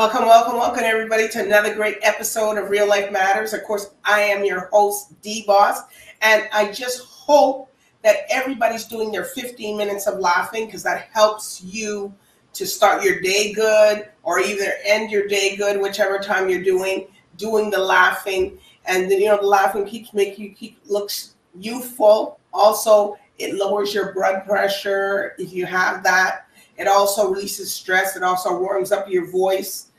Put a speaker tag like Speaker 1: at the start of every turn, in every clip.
Speaker 1: Welcome, welcome, welcome, everybody, to another great episode of Real Life Matters. Of course, I am your host, DBoss, and I just hope that everybody's doing their 15 minutes of laughing, because that helps you to start your day good or either end your day good, whichever time you're doing the laughing. And the laughing looks youthful. Also, it lowers your blood pressure if you have that. It also releases stress. It also warms up your voice.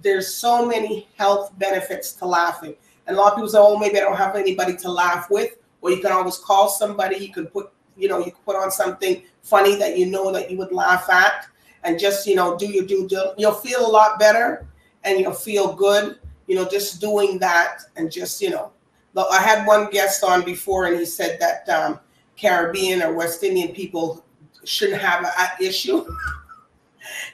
Speaker 1: There's so many health benefits to laughing. And a lot of people say, oh, maybe I don't have anybody to laugh with. Or you can always call somebody. You can put on something funny that you know that you would laugh at, and just, do your you'll feel a lot better and you'll feel good, just doing that. And just, I had one guest on before, and he said that Caribbean or West Indian people shouldn't have an issue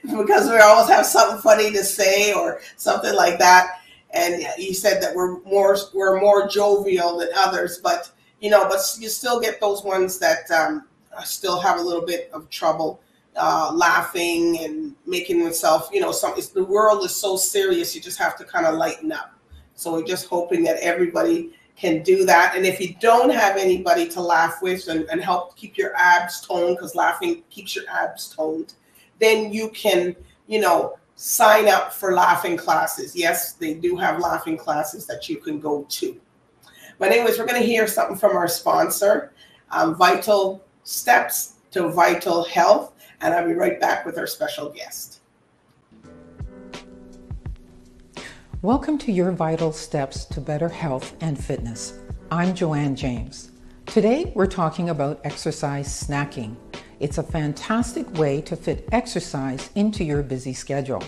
Speaker 1: because we always have something funny to say or something like that. And he said that we're more jovial than others, but you still get those ones that still have a little bit of trouble laughing and making themselves, the world is so serious, you just have to kind of lighten up. So we're just hoping that everybody can do that. And if you don't have anybody to laugh with and help keep your abs toned, because laughing keeps your abs toned, then you can, sign up for laughing classes. Yes, they do have laughing classes that you can go to. But anyways, we're going to hear something from our sponsor, Vital Steps to Vital Health. And I'll be right back with our special guest.
Speaker 2: Welcome to your Vital Steps to Better Health and Fitness. I'm Joanne James. Today we're talking about exercise snacking. It's a fantastic way to fit exercise into your busy schedule.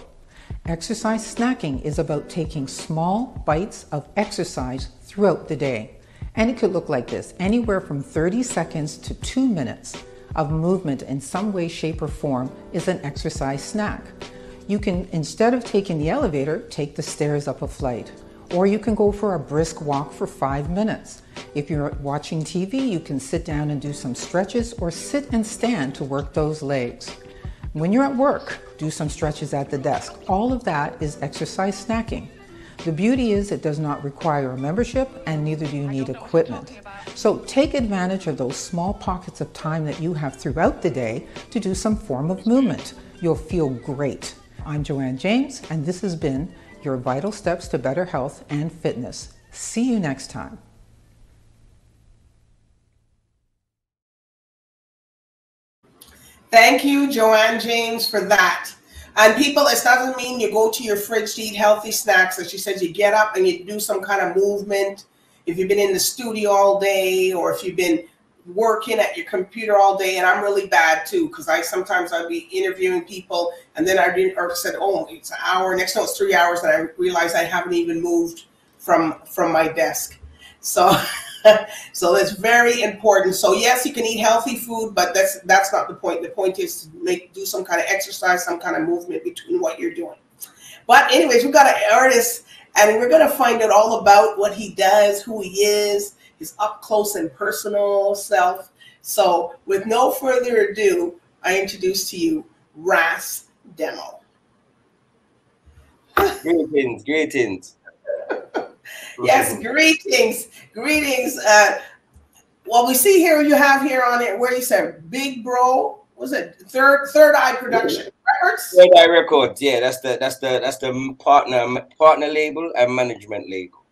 Speaker 2: Exercise snacking is about taking small bites of exercise throughout the day. And it could look like this: anywhere from 30 seconds to 2 minutes of movement in some way, shape, or form is an exercise snack. You can, instead of taking the elevator, take the stairs up a flight. Or you can go for a brisk walk for 5 minutes. If you're watching TV, you can sit down and do some stretches, or sit and stand to work those legs. When you're at work, do some stretches at the desk. All of that is exercise snacking. The beauty is it does not require a membership, and neither do you need equipment. So take advantage of those small pockets of time that you have throughout the day to do some form of movement. You'll feel great. I'm Joanne James, and this has been your Vital Steps to Better Health and Fitness. See you next time.
Speaker 1: Thank you, Joanne James, for that. And people, it doesn't mean you go to your fridge to eat healthy snacks. As she says, you get up and you do some kind of movement. If you've been in the studio all day, or if you've been working at your computer all day, and I'm really bad too, because sometimes I'd be interviewing people, and then I said, oh, it's an hour. Next, no, it's 3 hours, and I realized I haven't even moved from my desk. So so it's very important. So yes, you can eat healthy food, but that's not the point. The point is to do some kind of exercise, some kind of movement between what you're doing. But anyways, we've got an artist, and we're going to find out all about what he does, who he is, his up close and personal self. So with no further ado, I introduce to you RAS DEMO.
Speaker 3: Greetings.
Speaker 1: Yes, greetings. What we see here, you have here on it, where you said Big Bro, was it Third Eye Production Records?
Speaker 3: Third Eye Records, yeah, that's the partner label and management label.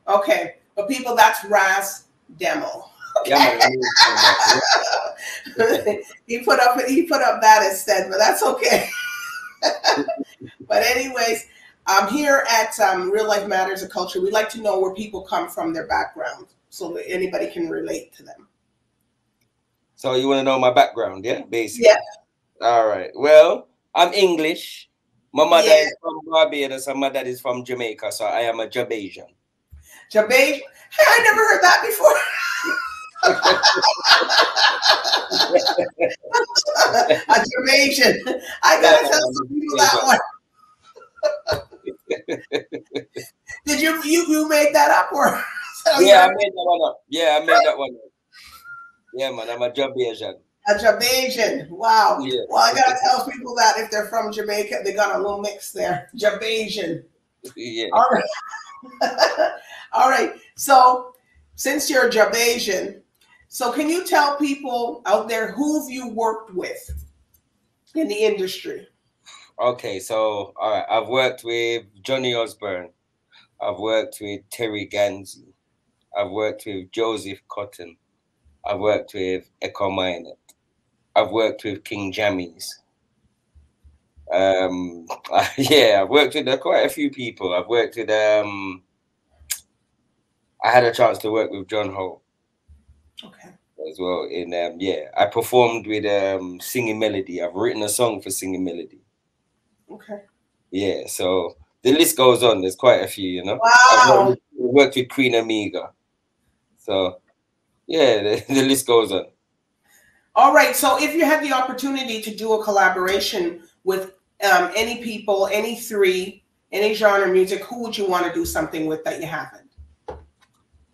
Speaker 1: Okay, but people, that's RAS DEMO. Okay. Yeah, he put up that instead, but that's okay. But anyways, here at Real Life Matters of Culture, we like to know where people come from, their background, so that anybody can relate to them.
Speaker 3: So you want to know my background, yeah? Basically.
Speaker 1: Yeah.
Speaker 3: All right. Well, I'm English. My mother is from Barbados and my dad is from Jamaica, so I am a Jamaisian.
Speaker 1: Jamaican? Hey, I never heard that before. A Jamaican. I gotta tell some people that one. Did you made that up, or?
Speaker 3: Yeah, I made that one up. Yeah, I made that one up. Yeah, man, I'm a Jamaican.
Speaker 1: A Jamaican. Wow.
Speaker 3: Yeah.
Speaker 1: Well, I gotta tell people that if they're from Jamaica, they got a little mix there. Jamaican.
Speaker 3: Yeah.
Speaker 1: All right. All right. So since you're Jamaican, so can you tell people out there who've you worked with in the industry?
Speaker 3: Okay, so all right, I've worked with Johnny Osborne. I've worked with Terry Ganzi. I've worked with Joseph Cotton. I've worked with Echo Minot. I've worked with King Jammies. Yeah, I've worked with quite a few people. I've worked with I had a chance to work with John Holt.
Speaker 1: Okay.
Speaker 3: As well. In yeah, I performed with Singing Melody. I've written a song for Singing Melody.
Speaker 1: Okay.
Speaker 3: Yeah, so the list goes on. There's quite a few, you know.
Speaker 1: Wow.
Speaker 3: I've worked with Queen Amiga. So yeah, the list goes on.
Speaker 1: All right. So if you had the opportunity to do a collaboration with any people, any three, any genre of music, who would you want to do something with that you haven't?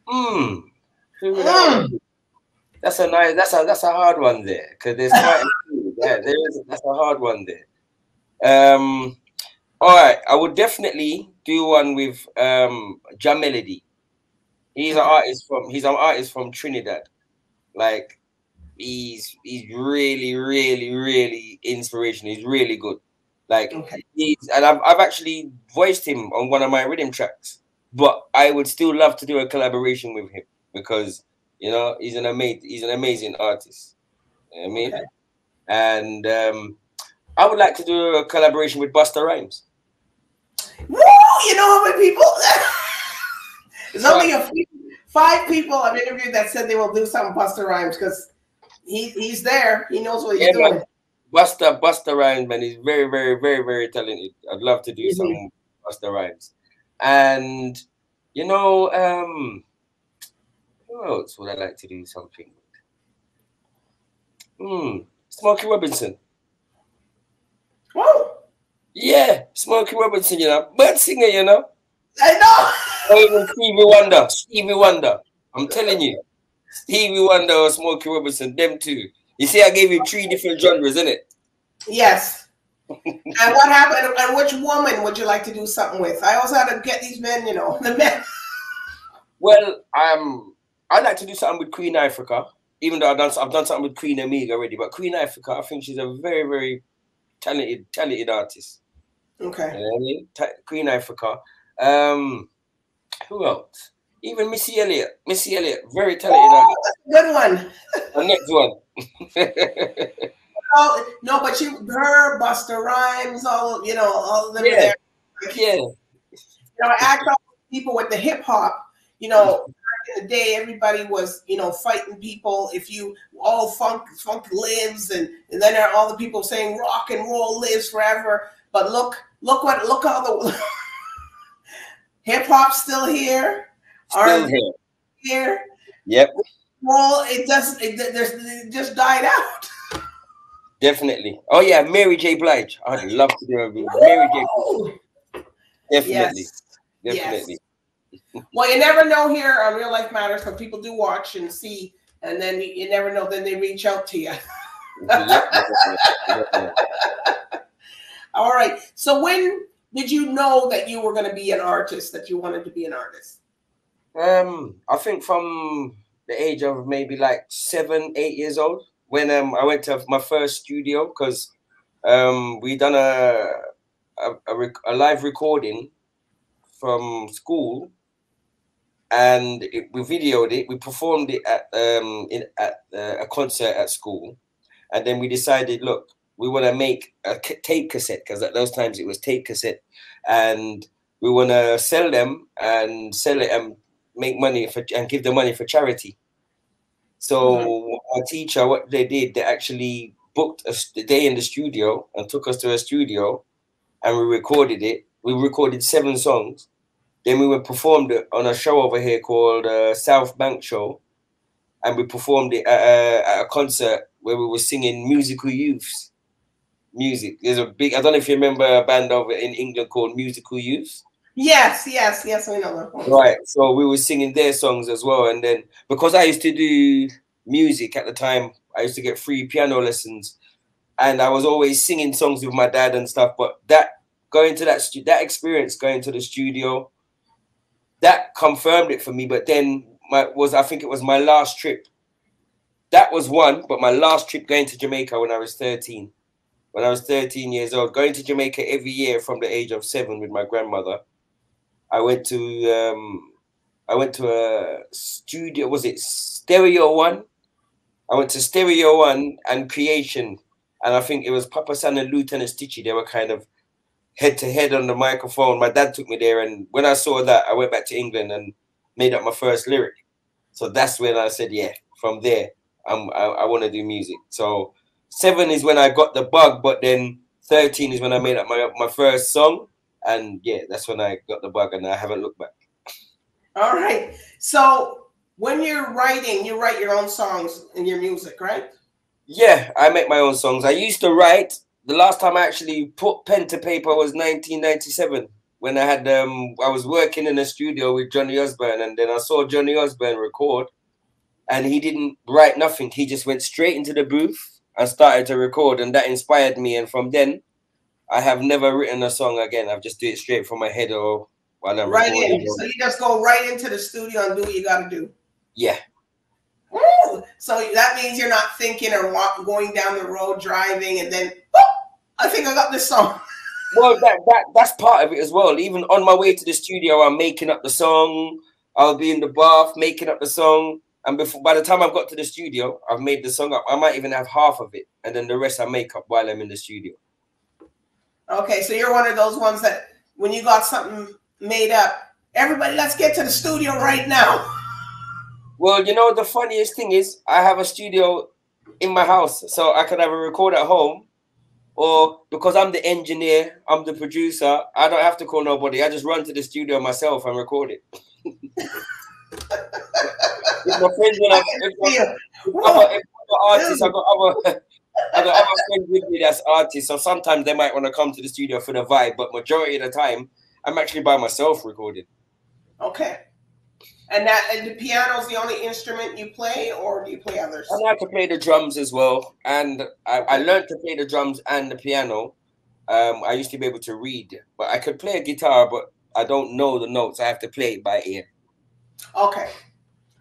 Speaker 3: Who would I want to do? That's a nice. That's a hard one there because there's quite a few. Yeah, that's a hard one there. All right, I would definitely do one with Jah Melody. He's an artist from Trinidad. Like he's really, really, really inspirational. He's really good. Like I've actually voiced him on one of my rhythm tracks. But I would still love to do a collaboration with him because you know he's an amazing artist. You know what I mean?
Speaker 1: Okay.
Speaker 3: And I would like to do a collaboration with Busta Rhymes.
Speaker 1: Woo! You know how many people? There's only 5 people I've interviewed that said they will do something Busta Rhymes because he's there. He knows what he's doing.
Speaker 3: Man. Busta Rhymes, man, he's very, very, very, very talented. I'd love to do something with Busta Rhymes. And you know, who else would I like to do something with? Smokey Robinson.
Speaker 1: Whoa!
Speaker 3: Yeah, Smokey Robinson, you know, bird singer, you know.
Speaker 1: I know.
Speaker 3: Or even Stevie Wonder. I'm telling you, Stevie Wonder or Smokey Robinson, them two. You see, I gave you 3 different genres, isn't it?
Speaker 1: Yes. And what happened? And which woman would you like to do something with? I also had to get these men, you know, the men.
Speaker 3: Well, I'd like to do something with Queen Africa, even though I've done something with Queen Amiga already. But Queen Africa, I think she's a very, very talented artist.
Speaker 1: Okay.
Speaker 3: You know what I mean? Queen Africa. Who else? Even Missy Elliott, very talented artist.
Speaker 1: Good one.
Speaker 3: The next one.
Speaker 1: No, but her, Busta Rhymes, all of them there.
Speaker 3: Yeah.
Speaker 1: You know, act all people with the hip hop. You know, back in the day, everybody was, you know, fighting people. If you funk lives, and then there are all the people saying rock and roll lives forever. But look how the hip hop's still here.
Speaker 3: Still
Speaker 1: here.
Speaker 3: Yep.
Speaker 1: Well, it just died out.
Speaker 3: Definitely. Oh yeah, Mary J. Blige. I'd love to do a Mary J. Blige. Definitely.
Speaker 1: Yes.
Speaker 3: Definitely.
Speaker 1: Yes. Well, you never know here on Real Life Matters because people do watch and see, and then you never know. Then they reach out to you. All right. So when did you know that you were going to be an artist? That you wanted to be an artist?
Speaker 3: I think from the age of maybe like 7, 8 years old. When I went to my first studio because we done a live recording from school, and we videoed it. We performed it at a concert at school, and then we decided, look, we want to make a tape cassette because at those times it was tape cassette, and we want to sell them and sell it and make money and give the money for charity. So our teacher, what they did, they actually booked a day in the studio and took us to a studio, and we recorded it. We recorded 7 songs. Then we performed it on a show over here called South Bank Show, and we performed it at a concert where we were singing Musical Youths music. There's a big, I don't know if you remember a band over in England called Musical Youths.
Speaker 1: Yes, we know that one.
Speaker 3: Right, so we were singing their songs as well, and then because I used to do music at the time, I used to get free piano lessons, and I was always singing songs with my dad and stuff. But that experience going to the studio, that confirmed it for me. But then I think it was my last trip. That was one, but my last trip going to Jamaica when I was 13. When I was 13 years old, going to Jamaica every year from the age of 7 with my grandmother. I went to a studio. Was it Stereo One? I went to Stereo One and Creation, and I think it was Papa San and Lieutenant Stitchy. They were kind of head to head on the microphone. My dad took me there, and when I saw that, I went back to England and made up my first lyric. So that's when I said, yeah, from there, I want to do music. So 7 is when I got the bug, but then 13 is when I made up my first song. And yeah, that's when I got the bug, and I haven't looked back.
Speaker 1: All right. So when you're writing, you write your own songs in your music, right?
Speaker 3: Yeah, I make my own songs. I used to write. The last time I actually put pen to paper was 1997, when I was working in a studio with Johnny Osbourne, and then I saw Johnny Osbourne record, and he didn't write nothing. He just went straight into the booth and started to record, and that inspired me. And from then, I have never written a song again. I've just do it straight from my head or while I'm recording.
Speaker 1: So you just go right into the studio and do what you got to do.
Speaker 3: Yeah.
Speaker 1: Woo! So that means you're not thinking or going down the road driving and then, I think I got this song.
Speaker 3: Well, that's part of it as well. Even on my way to the studio, I'm making up the song. I'll be in the bath making up the song. And by the time I've got to the studio, I've made the song up. I might even have half of it. And then the rest I make up while I'm in the studio.
Speaker 1: Okay, so you're one of those ones that when you got something made up, everybody, let's get to the studio right now.
Speaker 3: Well, you know, the funniest thing is I have a studio in my house, so I can have a record at home, or because I'm the engineer, I'm the producer, I don't have to call nobody. I just run to the studio myself and record it. If my friends, artists, I got other friends with me that's artists, so sometimes they might want to come to the studio for the vibe, but majority of the time, I'm actually by myself recording.
Speaker 1: Okay. And the piano is the only instrument you play, or do you play others?
Speaker 3: I like to play the drums as well, and I learned to play the drums and the piano. I used to be able to read, but I could play a guitar, but I don't know the notes. I have to play it by ear.
Speaker 1: Okay.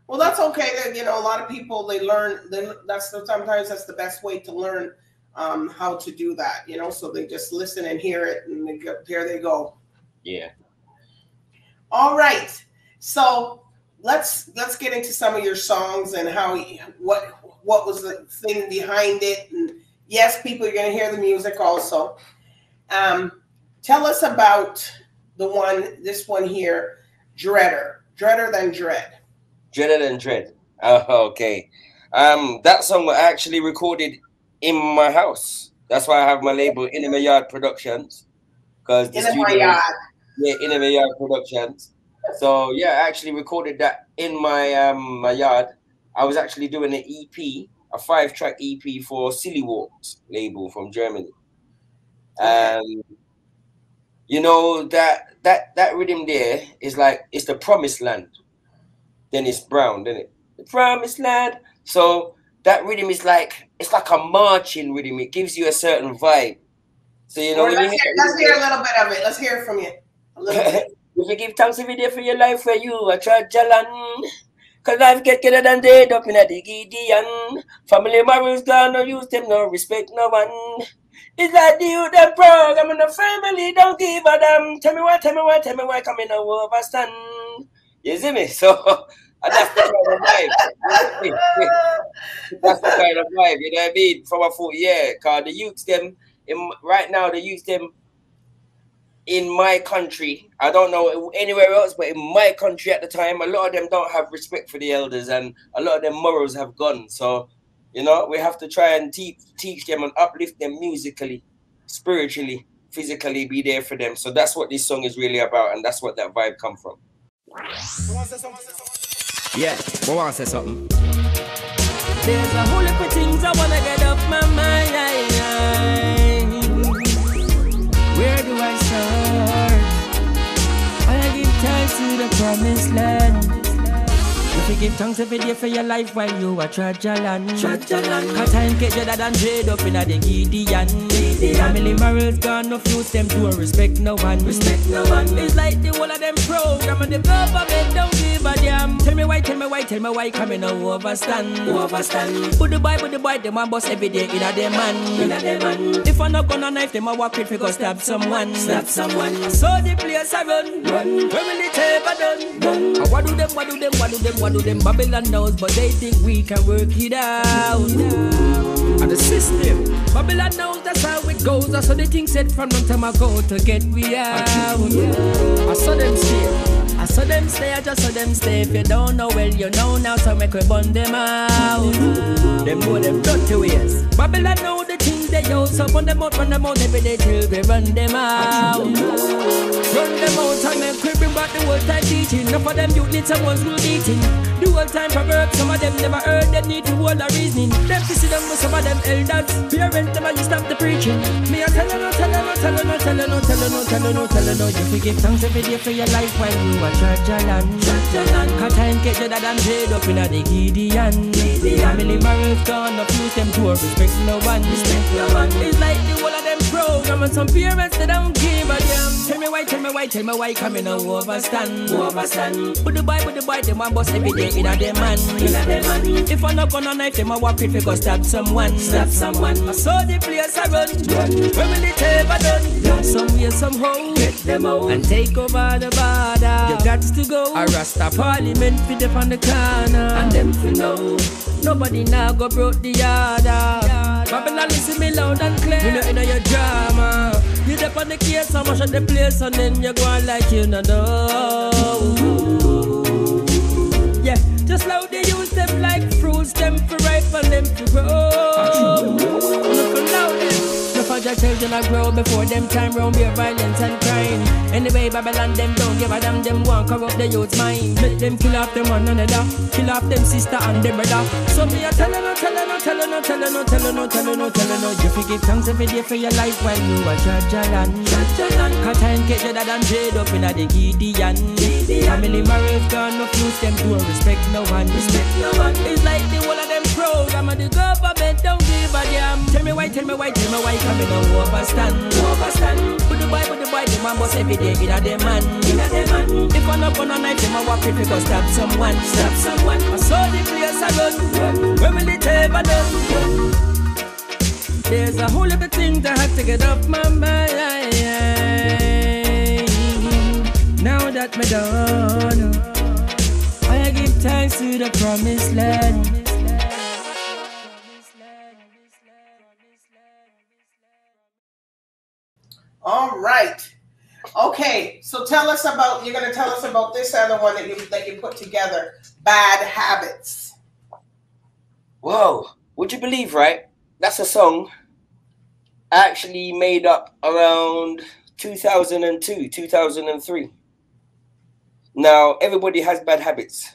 Speaker 1: Well, that's okay. That, you know, a lot of people, sometimes that's the best way to learn how to do that, you know, so they just listen and hear it, and there they go.
Speaker 3: Yeah.
Speaker 1: All right. So let's get into some of your songs and what was the thing behind it. And yes, people are going to hear the music also. Tell us about this one here, Dreader Than Dread.
Speaker 3: Dreader Than Dread. Oh, okay. That song was actually recorded in my house. That's why I have my label, In My Yard Productions. Because the studio, yeah, In My Yard Productions. So yeah, I actually recorded that in my my yard. I was actually doing an EP, a 5-track EP for Silly Walks label from Germany. You know, that rhythm there is like, it's the promised land. Dennis Brown, isn't it? The promised land. So that rhythm is like, it's like a marching rhythm. It gives you a certain vibe. So you know,
Speaker 1: let's hear a little bit of it. Let's hear it from you. A little bit.
Speaker 3: If you give thanks every day for your life where you are Jalan, cause life get better than dead up in a Gideon. Family morals gone, no use them, no respect no one. It's like the youth them program and the family don't give a damn. Tell me why, coming over overstand. You see me? So that's the kind of vibe. That's the kind of vibe, you know what I mean? From a foot, yeah. Cause the youths them right now, the youths them in my country, I don't know anywhere else, but in my country at the time, a lot of them don't have respect for the elders, and a lot of them morals have gone. So, you know, we have to try and teach them and uplift them musically, spiritually, physically, be there for them. So that's what this song is really about, and that's what that vibe come from.
Speaker 4: Yeah, I want to say something. There's a whole heap of things I want to get off my mind. Where do I start? I give thanks to the promised land. If you give thanks every day for your life while you are traveling. Cause time get better than dread up in a the Gideon. Family morals gone, no fuse them to respect no one. It's like the whole of them program and the government don't give a damn. Tell me why, coming no overstand. Put the boy, them a boss every day in a them man. If I not gonna knife them, I walk with go stab someone. So the place I run. When will it ever done? What do them? Babylon knows, but they think we can work it out. And the system, Babylon knows that's how it goes. I saw the thing said from long time ago to get we out. I saw them stay, I just saw them stay. If you don't know, well, you know now, so make we burn them out. Them know them dirty ways. Babylon know the things they use, so run them out every day till we run them out. Run them out and make we bring back the old time teaching. Enough of them youth need someone's good eating. The old time proverbs, some of them never heard, they need to hold a reasoning. Them to see them with some of them elders. Parents, them and you stop the preaching. Me a tell no. You forgive thanks every day for your life while you are traveling. Cause time get better than dread up in a the Gideon. Family morals gone, no fuse them to respect no one. It's like the whole of them program and some parents they don't give a damn. Tell me why, coming no overstand. Put the boy, them a boss every day in a them man. If I not gonna knife them, I walk with go stab someone. I saw the place I run. When will it ever done? Somewhere, somehow, get them out and take over the border. You got to go. A Rasta Parliament fit up on the corner, and them to know nobody now go broke the order. Babylon listen me loud and clear. You know your drama. You dip on the case, so much of the place, and then you go on like you know. Yeah, just loud they use them like fruits, them for ripe and them for grow. Look loud them. For your children I grow before them time round be violence and crime. Anyway, Babylon them don't give a damn, them want corrupt the youth's mind. Make them kill off them one another, kill off them sister and them brother. So me a tell no. You forgive thanks every day for your life while you are traveling. Cause time get better than dread up in a the Gideon. Family morals gone, no fuse them to respect no one. It's like the whole of them program and the government don't give a damn. Tell me why, coming no overstand. Put the boy, them a boss every day in a them man. If I not gonna knife them, I walk with go stab someone. I saw the place I run. When will it ever done? There's a whole lot of things I have to get off my mind. Now that me done, I give thanks to the promised land.
Speaker 1: All right. Okay, so you're going to tell us about this other one that you put together, Bad Habits.
Speaker 3: Whoa, would you believe, right? That's a song I actually made up around 2002, 2003. Now, everybody has bad habits.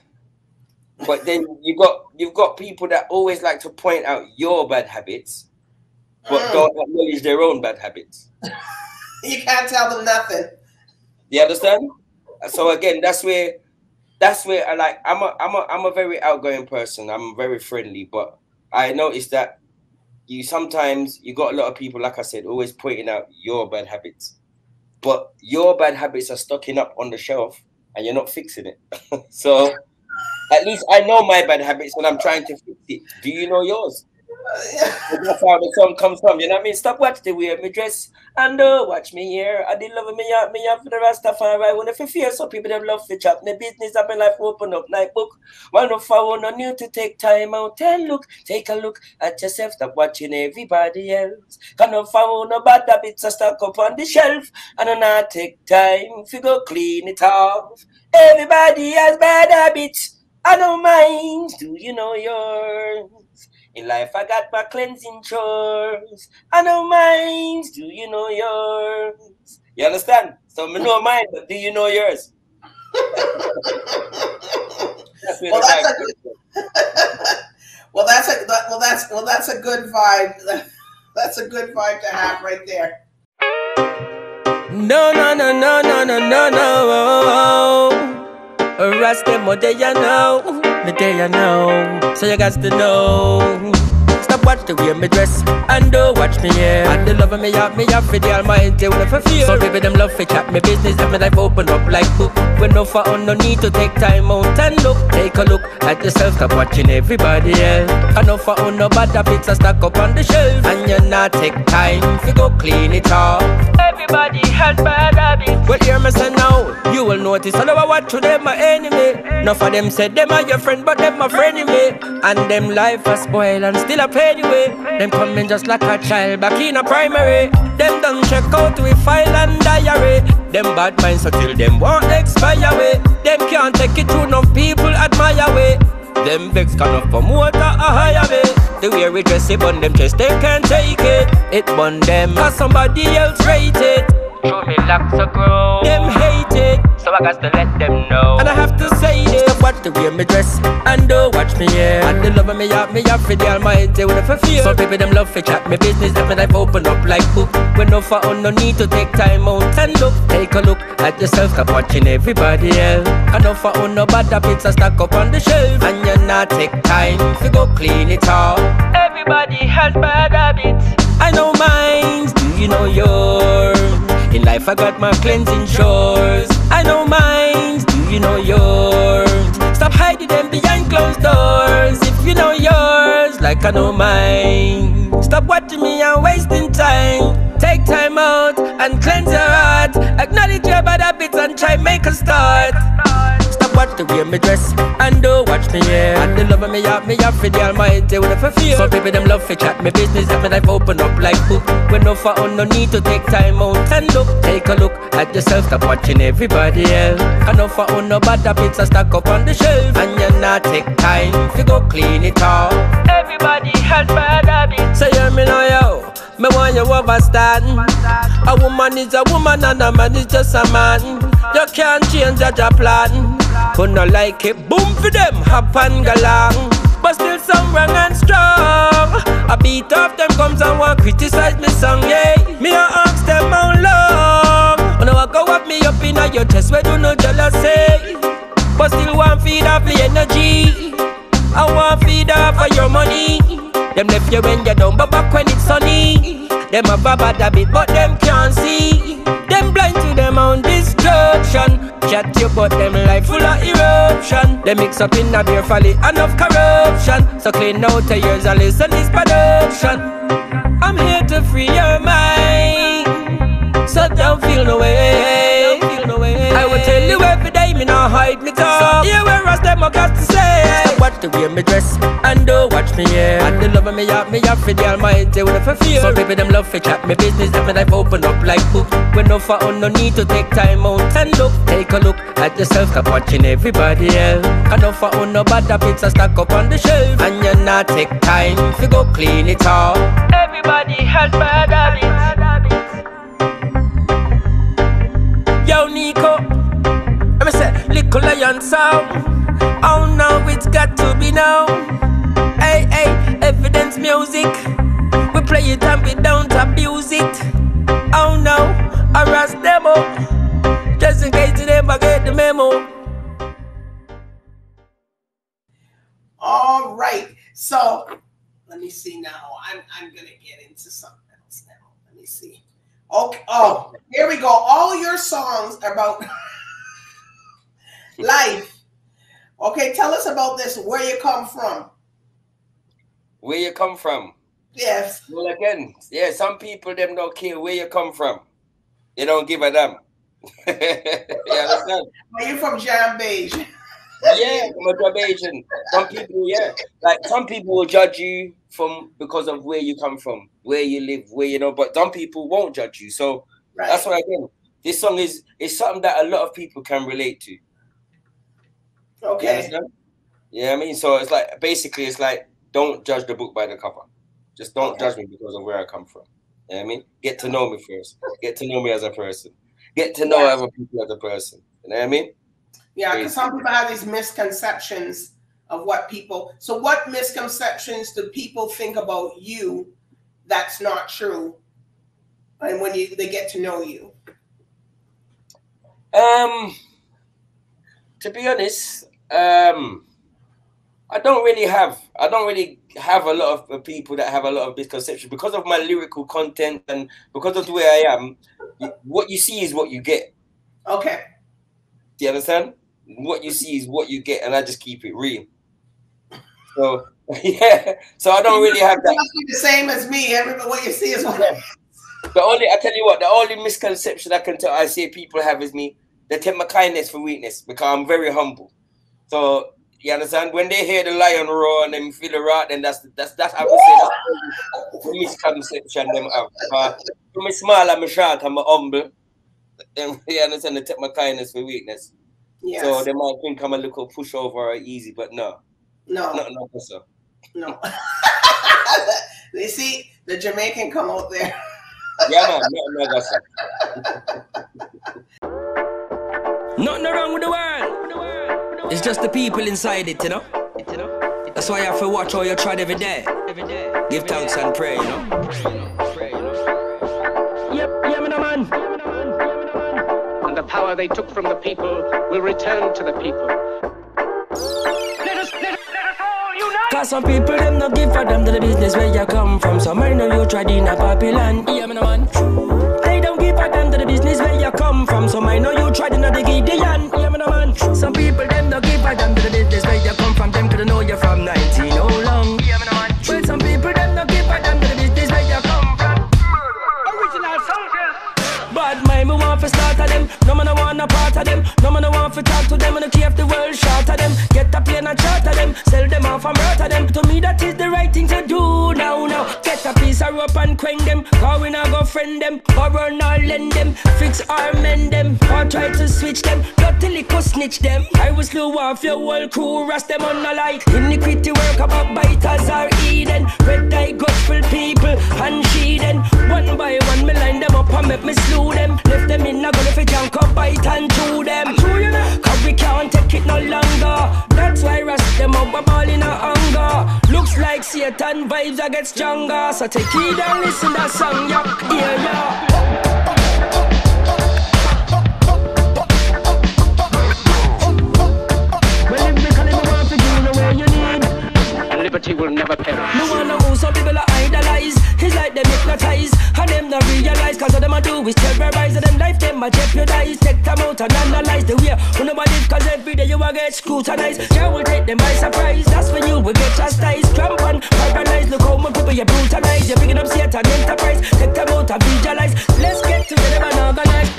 Speaker 3: But then you've got people that always like to point out your bad habits, but don't acknowledge their own bad habits.
Speaker 1: You can't tell them nothing.
Speaker 3: You understand? So again, that's where I like. I'm a very outgoing person. I'm very friendly, but I noticed that you got a lot of people, like I said, always pointing out your bad habits, but your bad habits are stocking up on the shelf, and you're not fixing it. So at least I know my bad habits, and I'm trying to fix it. Do you know yours? That's how the song comes from, you know what I mean? Stop watch the way me dress and watch me here. I did love me up for the Rastafari. When if you feel so people that love to chat, the business of my life open up like book. One of I want you to take time out and take a look at yourself. Stop watching everybody else. Kind of found no bad habits are stuck up on the shelf, and I not take time to go clean it off. Everybody has bad habits. I don't mind. Do you know yours? In life, I got my cleansing chores. I know mine. Do you know yours? You understand? So I know mine, but do you know yours?
Speaker 1: That's a good vibe. That's a good vibe to have right there.
Speaker 4: No. RAS DEMO, they you know. me there, you know. So you got to know. Stop watch the way me dress and don't watch me here. And the love of me have for the Almighty will never fear. Some people them love for chat me business, have me life open up like book. When no for on no need to take time out and look. Take a look at yourself, stop watching everybody else. And no for on no bad habits are stack up on the shelf. And you not take time to go clean it off. Everybody has bad habits. Well, hear me say now, you will notice all of what to them my enemy. Enough of them said them are your friend, but them my frenemy. And them life are spoiled and still a anyway. Them coming just like a child back in a primary. Them done check out with file and diary. Them bad minds until them won't expire way. Them can't take it through, no people admire way. Them vex can promote a higher way. The way we dress it on them chest, they can't take it. It bun them cause somebody else rate it. Show me locks of grow. Them hate it, so I got to let them know. And I have to say this. Stop watch the way me dress and don't watch me here. And the love of me have for the Almighty will never fear. Some people them love for chat me business, have me life open up like book. When no for on no need to take time out and look. Take a look at yourself, stop watching everybody else. And no for on no bad habits are stack up on the shelf. And you not take time to go clean it off. Everybody has bad habits. I know mine, do you know yours? In life I got my cleansing shores. I know mine, do you know yours? Stop hiding them behind closed doors. If you know yours, like I know mine. Stop watching me and wasting time. Take time out and cleanse your heart. Acknowledge your bad habits and try make a start. Stop watch the way me dress and don't watch me here. And the love of me have for the Almighty will never fear. Some people them love for chat me business, have me life open up like book. When no for on no need to take time out and look. Take a look at yourself, stop watching everybody else. And no for on no bad habits are stack up on the shelf. And you not take time to go clean it off. Everybody has bad habits. So hear me now, yo. Me want you understand. A woman is a woman and a man is just a man. You can't change your plan. Who not like it, boom for them, hop and go long. But still some wrong and strong. A beat off them comes and want criticize me song, yeah. Me a ask them how long. When I go up me up in your chest, where do no jealousy. But still want feed off the energy. I want feed off of your money. Them left you when you're down, but back when it's sunny. Them have a bad habit, but them can't see. Them blind to them own destruction. Chat you, but them life full of eruption. They mix up in a beer folly, enough corruption. So clean out your ears and listen this production. I'm here to free your mind, so don't feel no way. I will tell you every day, me not hide me talk. So here where RAS DEMO got to say. Stop watch the way me dress and don't watch me here. And the love of me have for the Almighty will never fear. Some people them love for chat me business, have me life open up like book. When no for on no need to take time out and look. Take a look at yourself, stop watching everybody else. And no for on no bad habits are stack up on the shelf. And you not take time to go clean it off. Everybody has bad habits. Yo, Nico, I say, little lion sound. Oh no, it's got to be now. Hey, hey, evidence music. We play it and we don't abuse it. Oh no, a RAS DEMO. Just in case you never get the memo.
Speaker 1: All right. So let me see now. I'm gonna get into something else now. Let me see. Okay. Oh, here we go. All your songs about life. Okay, tell us about this. Where you come from?
Speaker 3: Where you come from?
Speaker 1: Yes.
Speaker 3: Well, again, yeah, some people them don't care where you come from. You don't give a damn. You understand?
Speaker 1: Are you from Jambeige?
Speaker 3: Yeah, from a Jamaican. Some people, yeah, like some people will judge you from because of where you come from, where you live, where you know. But some people won't judge you. So that's why again, this song is something that a lot of people can relate to.
Speaker 1: Okay.
Speaker 3: Yeah, I mean, so it's like basically it's like don't judge the book by the cover. Just don't judge me because of where I come from. You know what I mean? Get to know me first. Get to know me as a person. Get to know other people as a person. You know what I mean?
Speaker 1: Yeah, because some people have these misconceptions of what people. So, what misconceptions do people think about you that's not true? And when they get to know you,
Speaker 3: to be honest, I don't really have a lot of people that have a lot of misconceptions because of my lyrical content and because of the way I am. What you see is what you get.
Speaker 1: Okay.
Speaker 3: Do you understand? What you see is what you get, and I just keep it real. So yeah, so I don't really have that.
Speaker 1: Must be the same as me. Everybody, what you see is what.
Speaker 3: Yeah. I tell you what, the only misconception I say people have is me. They take my kindness for weakness because I'm very humble. So you understand? When they hear the lion roar and them feel the rat, then that's I would say that's the misconception them have. I'm small, I'm short, I'm humble. Then you understand? They take my kindness for weakness. Yes. So they might think I'm a little pushover or easy, but no.
Speaker 1: No.
Speaker 3: No, sir.
Speaker 1: No. They see the Jamaican come out there.
Speaker 3: Yeah, man. No, sir.
Speaker 4: Nothing wrong with the world. It's just the people inside it, you know. That's why you have to watch how you tread every day. Give thanks and pray, you know. Yep, man.
Speaker 5: And the power they took from the people will return to the people. Let us all unite.
Speaker 4: Cause some people them not give for them to the business where you come from. Some I know you tried in a Babylon. Yeah, man. They don't give a damn to the business where you come from. Some I know you tried in a Gideon. Yeah, man. Some people them not give a damn to the business where you come from. Them could know you from 19 oh long. Yeah, man. Well, some people them not give a damn to the business where you come from.
Speaker 5: Original soldiers.
Speaker 4: Bad mind, me want to start of them. No man want a part of them. No man want to talk to them. And keep the world short of them. Get a plane and charter them. Sell them off and murder them. To me that is the right thing to do now. Get a piece of rope and quang them. Or we not go friend them. Or run or lend them. Fix or mend them. Or try to switch them. Dirty liquor snitch them. I will slew off your whole crew. Rust them on the like. Iniquity work about biters or Eden. Red eye gospel people and sheathen. One by one me line them up and make me slew them. Left them in a gun if it can't come bite and chew them. Cause we can't take it no longer. That's why rust them up a ball in a hunger. Looks like Satan vibes I get stronger. So take it and listen to that song, yeah. Well, if me call it, me want to do the way you need.
Speaker 5: Liberty will never perish.
Speaker 4: Me wanna move, some people are idolize. It's like them hypnotize. And them not realize. Cause all them a do is terrorize. And them life them a jeopardize. Take them out and analyze the way. When nobody cause every day you a get scrutinized. Yeah, will take them by surprise. That's when you will get chastised. Tramp on, paralyzed. Look how much people you brutalize. You're picking up Satan enterprise. Take them out and visualize. Let's get together and organize.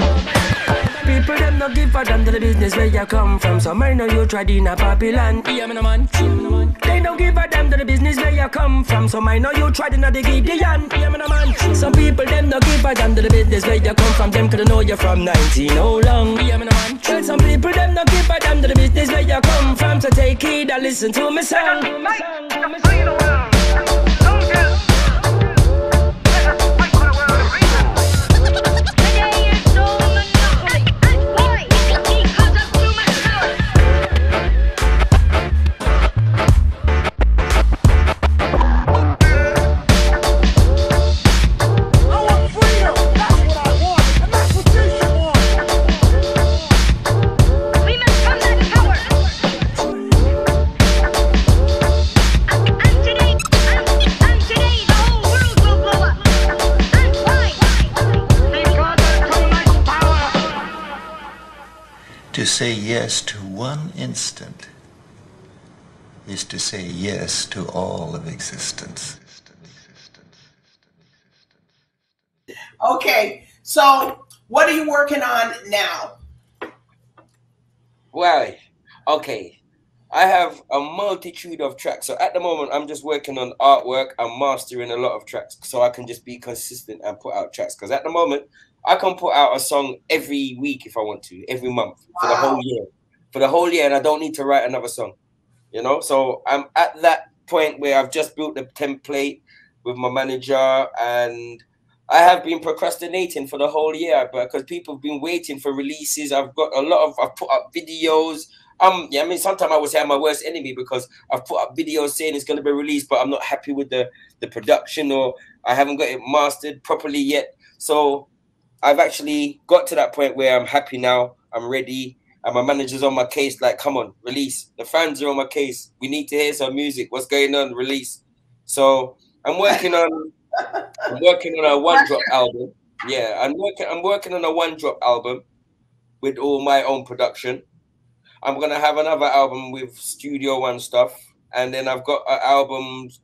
Speaker 4: People them not give a damn to the business where you come from. Some I know you tried in a Babylon. Yeah, man. They don't give a damn to the business where you come from. Some I know you tried in a Gideon. Yeah, man. Some people them not give a damn to the business where you come from. Them could know you from 19 oh long. Yeah, man. Well, some people them not give a damn to the business where you come from. So take heed and listen to me song.
Speaker 5: Free the world. Soldiers. Let us fight for the world of freedom.
Speaker 6: Today is so monopoly. Why? Because of human power.
Speaker 7: I want freedom. That's what I want. And that's what you should want.
Speaker 6: We must combat power. And today, the whole world will blow up. And why?
Speaker 5: Because of too much power.
Speaker 8: To say yes to one instant is to say yes to all of existence.
Speaker 1: Okay, so what are you working on now?
Speaker 3: Well, okay. I have a multitude of tracks. So at the moment, I'm just working on artwork. I'm mastering a lot of tracks so I can just be consistent and put out tracks. Because at the moment, I can put out a song every week if I want to, every month for the whole year. For the whole year, and I don't need to write another song. You know, so I'm at that point where I've just built the template with my manager, and I have been procrastinating for the whole year, but because people have been waiting for releases. I've put up videos. Yeah, I mean, sometimes I would say I'm my worst enemy because I've put up videos saying it's going to be released, but I'm not happy with the production, or I haven't got it mastered properly yet. So I've actually got to that point where I'm happy now. I'm ready. And my manager's on my case, like, come on, release. The fans are on my case. We need to hear some music. What's going on? Release. So I'm working on a one drop album. Yeah, I'm working on a one drop album with all my own production. I'm gonna have another album with Studio One stuff, and then I've got albums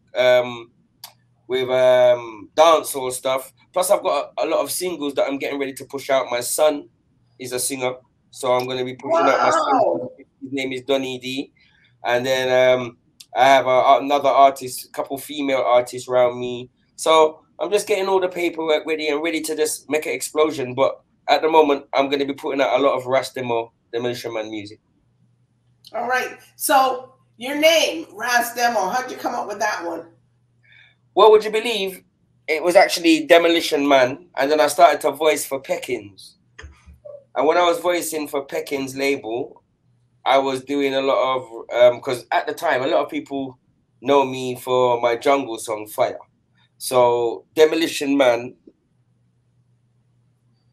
Speaker 3: with dancehall stuff. Plus, I've got a lot of singles that I'm getting ready to push out. My son is a singer, so I'm gonna be pushing out my son. His name is Donny D, and then I have another artist, a couple female artists around me. So I'm just getting all the paperwork ready and ready to just make an explosion. But at the moment, I'm going to be putting out a lot of RAS DEMO, Demolition Man music.
Speaker 1: All right. So your name, RAS DEMO, how'd you come up with that one?
Speaker 3: Well, would you believe it was actually Demolition Man, and then I started to voice for Peckins. And when I was voicing for Peckins' label, I was doing a lot of, because at the time, a lot of people know me for my jungle song, Fire. So Demolition Man,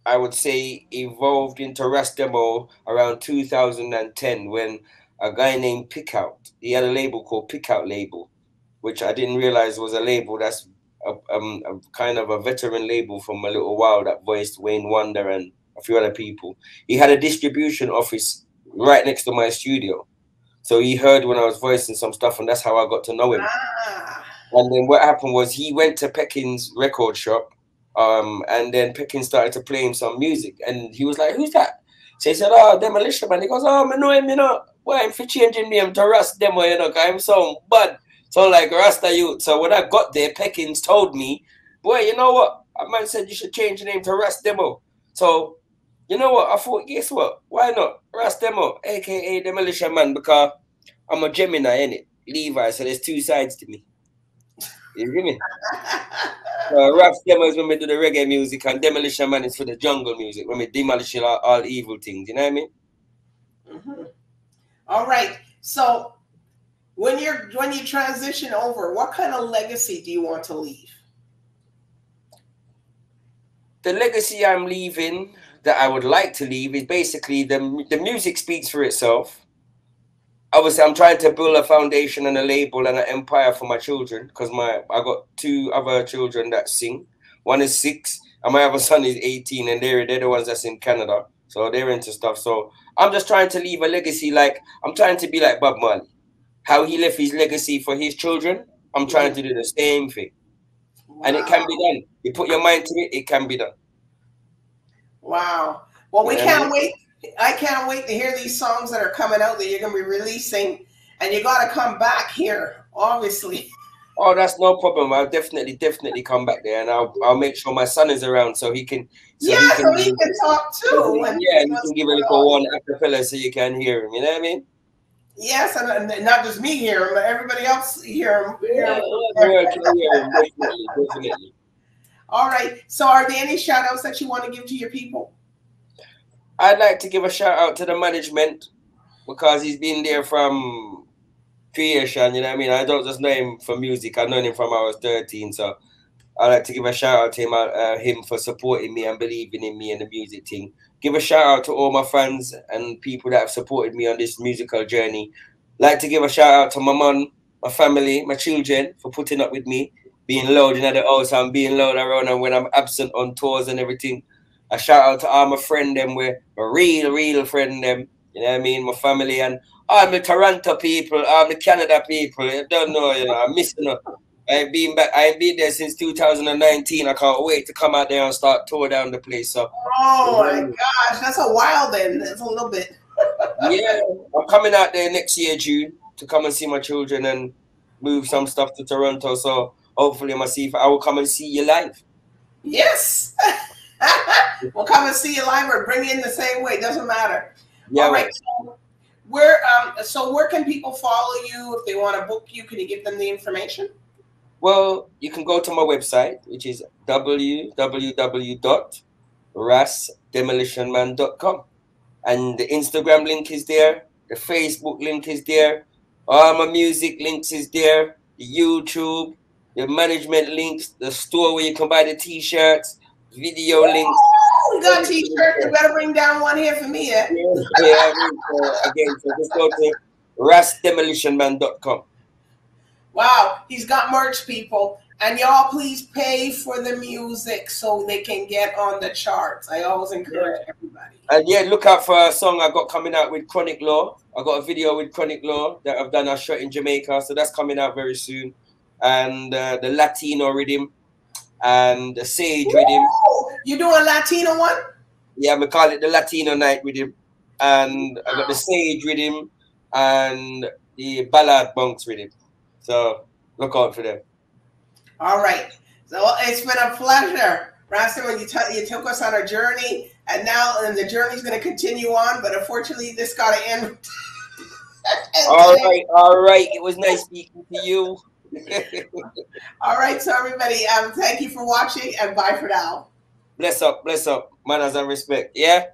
Speaker 3: I would say, evolved into RAS DEMO around 2010 when a guy named Pickout, he had a label called Pickout Label, which I didn't realize was a label that's a kind of a veteran label from a little while that voiced Wayne Wonder and a few other people. He had a distribution office right next to my studio. So he heard when I was voicing some stuff, and that's how I got to know him. And then what happened was he went to Peckins' record shop, and then Peckins started to play him some music. And he was like, who's that? So he said, oh, Demolition Man. He goes, oh, I know him, you know. Why I'm for changing name to RAS DEMO, you know, because I'm so bad. So like Rasta Youth. So when I got there, Peckins told me, boy, you know what? A man said you should change your name to RAS DEMO. So, you know what? I thought, guess what? Why not? RAS DEMO, a.k.a. Demolition Man, because I'm a Gemini, innit? Levi, so there's two sides to me. You hear me? RAS DEMO is when we do the reggae music, and Demolition Man is for the jungle music, when we demolish all evil things. You know what I mean?
Speaker 1: Mm-hmm. All right. So when you transition over, what kind of legacy do you want to leave?
Speaker 3: The legacy I'm leaving, that I would like to leave, is basically the music speaks for itself. Obviously, I'm trying to build a foundation and a label and an empire for my children, because I got two other children that sing. One is 6, and my other son is 18, and they're the ones that's in Canada, so they're into stuff. So I'm just trying to leave a legacy. Like, I'm trying to be like Bob Marley, how he left his legacy for his children. I'm trying to do the same thing. Wow. And it can be done. You put your mind to it, it can be done.
Speaker 1: Wow. Well, we can't wait. I can't wait to hear these songs that are coming out that you're going to be releasing. And you got to come back here, obviously.
Speaker 3: Oh, that's no problem. I'll definitely come back there. And I'll make sure my son is around so he can...
Speaker 1: So he can talk too.
Speaker 3: And he can give a little one acapella so you can hear him. You know what I mean?
Speaker 1: Yes, and not just me hear him, but everybody else hear him.
Speaker 3: Definitely.
Speaker 1: All right. So are there any shout outs that you want to give to your people?
Speaker 3: I'd like to give a shout out to the management, because he's been there from creation, you know what I mean? I don't just know him for music. I've known him from I was 13. So I'd like to give a shout out to him for supporting me and believing in me and the music thing. Give a shout out to all my fans and people that have supported me on this musical journey. Like to give a shout out to my mum, my family, my children for putting up with me, being loud in the house and being loud around, and when I'm absent on tours and everything. A shout out to all my friend them, we're a real friend them, you know what I mean? My family and all my Toronto people, all my Canada people. You don't know, you know, I'm missing them. I've been there since 2019. I can't wait to come out there and start tour down the place. So,
Speaker 1: oh my gosh, that's a while then. That's a little bit.
Speaker 3: Yeah, I'm coming out there next year, June, to come and see my children and move some stuff to Toronto. So hopefully I will come and see you live.
Speaker 1: Yes. We'll come and see you live or bring you in the same way. Doesn't matter.
Speaker 3: Yeah.
Speaker 1: All right. So where can people follow you if they want to book you? Can you give them the information?
Speaker 3: Well, you can go to my website, which is www.rasdemolitionman.com. And the Instagram link is there. The Facebook link is there. All my music links is there. The YouTube, the management links, the store where you can buy the T-shirts, video links.
Speaker 1: we got t-shirt. You better bring down one here for me, eh?
Speaker 3: Yeah, again, so just go to rasdemolitionman.com.
Speaker 1: Wow, he's got merch, people. And y'all, please pay for the music so they can get on the charts. I always encourage everybody.
Speaker 3: And yeah, look out for a song I got coming out with Chronic Law. I got a video with Chronic Law that I've done. I shot in Jamaica, so that's coming out very soon. And the Latino rhythm and the Sage rhythm.
Speaker 1: You doing a Latino one?
Speaker 3: Yeah, we call it the Latino night rhythm. And I got the Sage rhythm and the Ballad Bunks rhythm. So look out for them.
Speaker 1: All right. So it's been a pleasure, Rasta, when you took us on a journey, and the journey's going to continue on, but unfortunately this got to end.
Speaker 3: All right. It was nice speaking to you.
Speaker 1: All right, so everybody, thank you for watching, and bye for now.
Speaker 3: Bless up, manners and respect. Yeah.